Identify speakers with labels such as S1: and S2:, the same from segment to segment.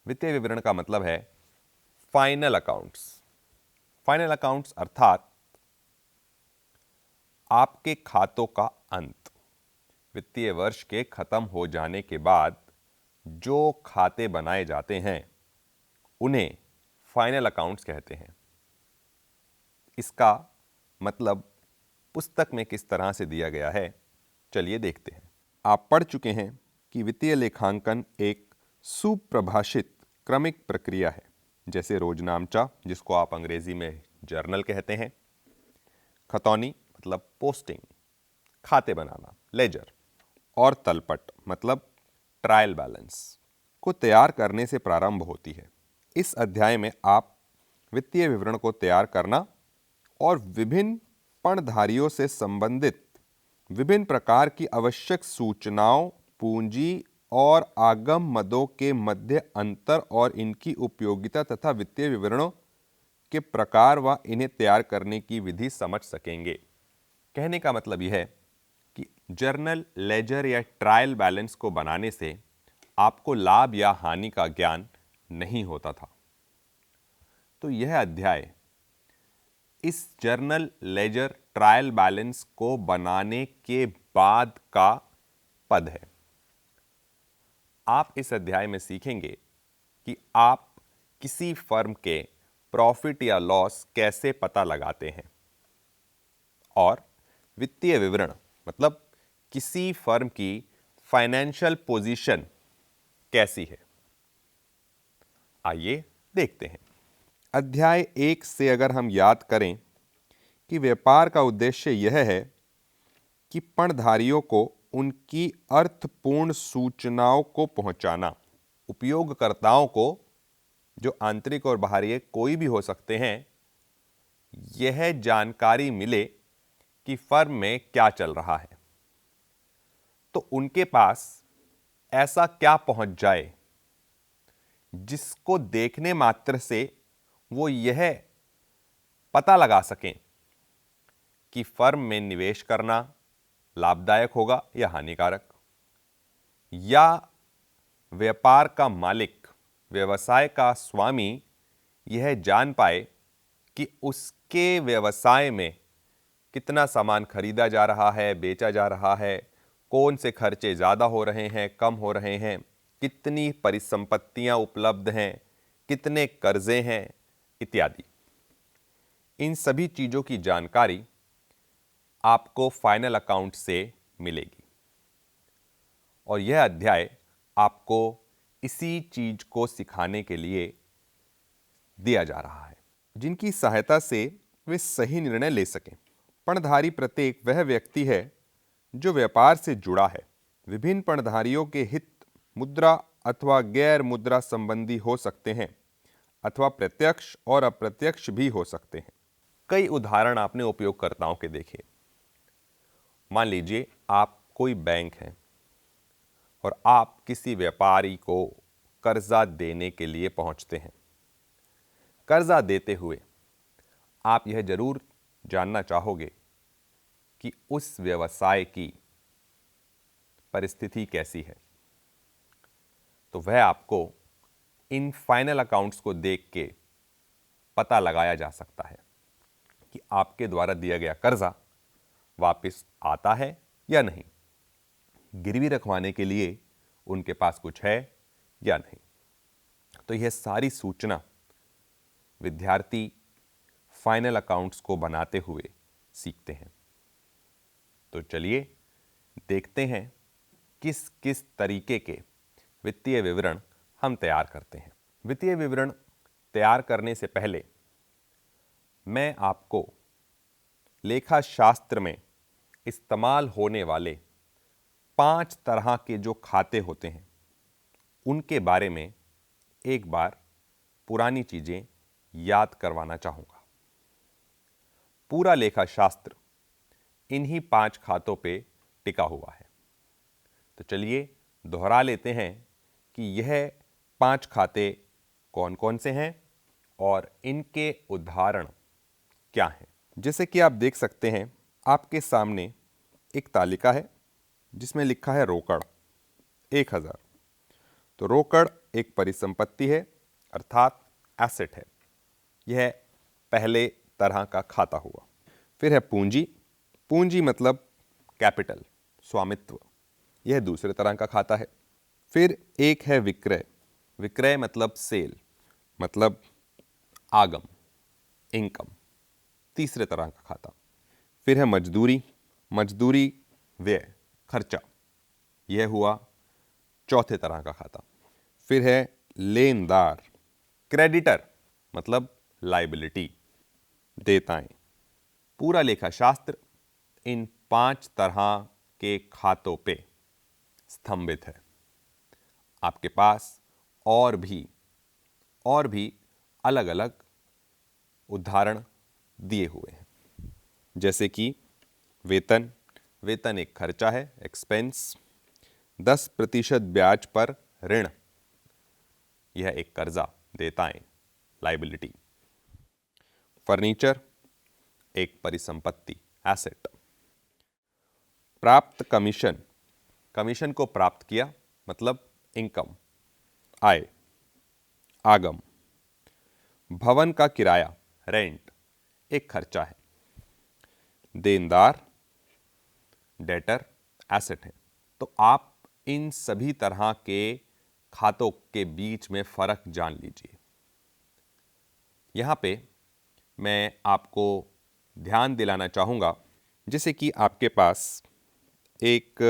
S1: वित्तीय विवरण का मतलब है फाइनल अकाउंट्स। फाइनल अकाउंट्स अर्थात आपके खातों का अंत। वित्तीय वर्ष के खत्म हो जाने के बाद जो खाते बनाए जाते हैं उन्हें फाइनल अकाउंट्स कहते हैं। इसका मतलब पुस्तक में किस तरह से दिया गया है, चलिए देखते हैं। आप पढ़ चुके हैं कि वित्तीय लेखांकन एक सुप्रभाषित क्रमिक प्रक्रिया है, जैसे रोजनामचा जिसको आप अंग्रेजी में जर्नल कहते हैं, खतौनी मतलब पोस्टिंग, खाते बनाना लेजर, और तलपट मतलब ट्रायल बैलेंस को तैयार करने से प्रारंभ होती है। इस अध्याय में आप वित्तीय विवरण को तैयार करना और विभिन्न पणधारियों से संबंधित विभिन्न प्रकार की आवश्यक सूचनाओं, पूंजी और आगम मदों के मध्य अंतर और इनकी उपयोगिता तथा वित्तीय विवरणों के प्रकार व इन्हें तैयार करने की विधि समझ सकेंगे। कहने का मतलब यह है कि जर्नल, लेजर या ट्रायल बैलेंस को बनाने से आपको लाभ या हानि का ज्ञान नहीं होता था। तो यह अध्याय इस जर्नल, लेजर, ट्रायल बैलेंस को बनाने के बाद का पद है। आप इस अध्याय में सीखेंगे कि आप किसी फर्म के प्रॉफिट या लॉस कैसे पता लगाते हैं और वित्तीय विवरण मतलब किसी फर्म की फाइनेंशियल पोजीशन कैसी है। आइए देखते हैं। अध्याय 1 से अगर हम याद करें कि व्यापार का उद्देश्य यह है कि पणधारियों को उनकी अर्थपूर्ण सूचनाओं को पहुंचाना, उपयोगकर्ताओं को जो आंतरिक और बाहरी कोई भी हो सकते हैं, यह जानकारी मिले कि फर्म में क्या चल रहा है, तो उनके पास ऐसा क्या पहुंच जाए जिसको देखने मात्र से वो यह पता लगा सकें कि फर्म में निवेश करना लाभदायक होगा या हानिकारक, या व्यापार का मालिक, व्यवसाय का स्वामी यह जान पाए कि उसके व्यवसाय में कितना सामान खरीदा जा रहा है, बेचा जा रहा है, कौन से खर्चे ज़्यादा हो रहे हैं, कम हो रहे हैं, कितनी परिसंपत्तियां उपलब्ध हैं, कितने कर्जे हैं इत्यादि। इन सभी चीज़ों की जानकारी आपको फाइनल अकाउंट से मिलेगी और यह अध्याय आपको इसी चीज को सिखाने के लिए दिया जा रहा है, जिनकी सहायता से वे सही निर्णय ले सकें। पणधारी प्रत्येक वह व्यक्ति है जो व्यापार से जुड़ा है। विभिन्न पणधारियों के हित मुद्रा अथवा गैर मुद्रा संबंधी हो सकते हैं अथवा प्रत्यक्ष और अप्रत्यक्ष भी हो सकते हैं। कई उदाहरण आपने उपयोगकर्ताओं के देखे। मान लीजिए आप कोई बैंक हैं और आप किसी व्यापारी को कर्जा देने के लिए पहुंचते हैं। कर्जा देते हुए आप यह जरूर जानना चाहोगे कि उस व्यवसाय की परिस्थिति कैसी है, तो वह आपको इन फाइनल अकाउंट्स को देख के पता लगाया जा सकता है कि आपके द्वारा दिया गया कर्जा वापस आता है या नहीं, गिरवी रखवाने के लिए उनके पास कुछ है या नहीं। तो यह सारी सूचना विद्यार्थी फाइनल अकाउंट्स को बनाते हुए सीखते हैं। तो चलिए देखते हैं किस किस तरीके के वित्तीय विवरण हम तैयार करते हैं। वित्तीय विवरण तैयार करने से पहले मैं आपको लेखा शास्त्र में इस्तेमाल होने वाले 5 तरह के जो खाते होते हैं उनके बारे में एक बार पुरानी चीजें याद करवाना चाहूंगा। पूरा लेखा शास्त्र इन्हीं 5 खातों पे टिका हुआ है। तो चलिए दोहरा लेते हैं कि यह 5 खाते कौन कौन से हैं और इनके उदाहरण क्या हैं। जैसे कि आप देख सकते हैं, आपके सामने एक तालिका है जिसमें लिखा है रोकड़ 1000। तो रोकड़ एक परिसंपत्ति है अर्थात एसेट है। यह पहले तरह का खाता हुआ। फिर है पूंजी। पूंजी मतलब कैपिटल, स्वामित्व। यह दूसरे तरह का खाता है। फिर एक है विक्रय। विक्रय मतलब सेल, मतलब आगम, इनकम, तीसरे तरह का खाता। फिर है मजदूरी। मजदूरी व्यय, खर्चा। यह हुआ चौथे तरह का खाता। फिर है लेनदार। क्रेडिटर मतलब लायबिलिटी, देयताएं। पूरा लेखा शास्त्र इन 5 तरह के खातों पे स्तंभित है। आपके पास और भी अलग अलग उदाहरण दिए हुए हैं, जैसे कि वेतन। वेतन एक खर्चा है, एक्सपेंस। 10% ब्याज पर ऋण, यह एक कर्जा, देयताएं, लायबिलिटी। फर्नीचर एक परिसंपत्ति, एसेट। प्राप्त कमीशन। कमीशन को प्राप्त किया मतलब इनकम, आय, आगम। भवन का किराया, रेंट, एक खर्चा है। देनदार, डेटर, एसेट है। तो आप इन सभी तरह के खातों के बीच में फर्क जान लीजिए। यहां पे मैं आपको ध्यान दिलाना चाहूंगा, जैसे कि आपके पास एक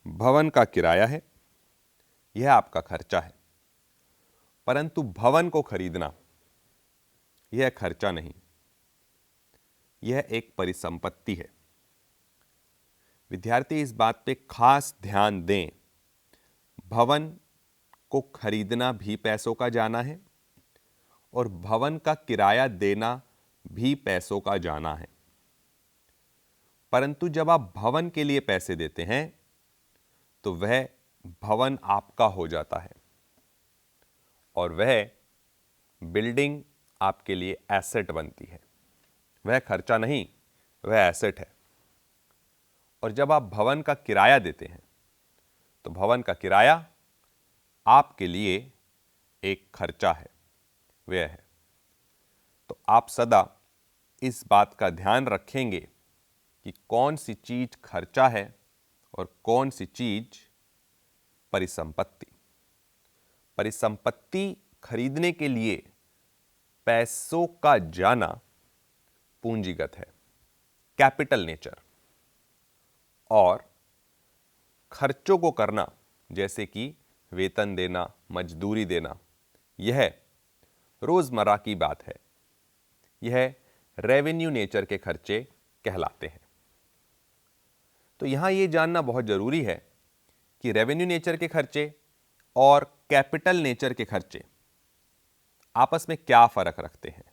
S1: भवन का किराया है, यह आपका खर्चा है। परंतु भवन को खरीदना यह खर्चा नहीं, यह एक परिसंपत्ति है। विद्यार्थी इस बात पे खास ध्यान दें, भवन को खरीदना भी पैसों का जाना है और भवन का किराया देना भी पैसों का जाना है। परंतु जब आप भवन के लिए पैसे देते हैं तो वह भवन आपका हो जाता है और वह बिल्डिंग आपके लिए एसेट बनती है। वह खर्चा नहीं, वह एसेट है। और जब आप भवन का किराया देते हैं तो भवन का किराया आपके लिए एक खर्चा है, व्यय है। तो आप सदा इस बात का ध्यान रखेंगे कि कौन सी चीज खर्चा है और कौन सी चीज परिसंपत्ति। परिसंपत्ति खरीदने के लिए पैसों का जाना पूंजीगत है, कैपिटल नेचर। और खर्चों को करना, जैसे कि वेतन देना, मजदूरी देना, यह रोजमर्रा की बात है। यह रेवेन्यू नेचर के खर्चे कहलाते हैं। तो यहां यह जानना बहुत जरूरी है कि रेवेन्यू नेचर के खर्चे और कैपिटल नेचर के खर्चे आपस में क्या फर्क रखते हैं।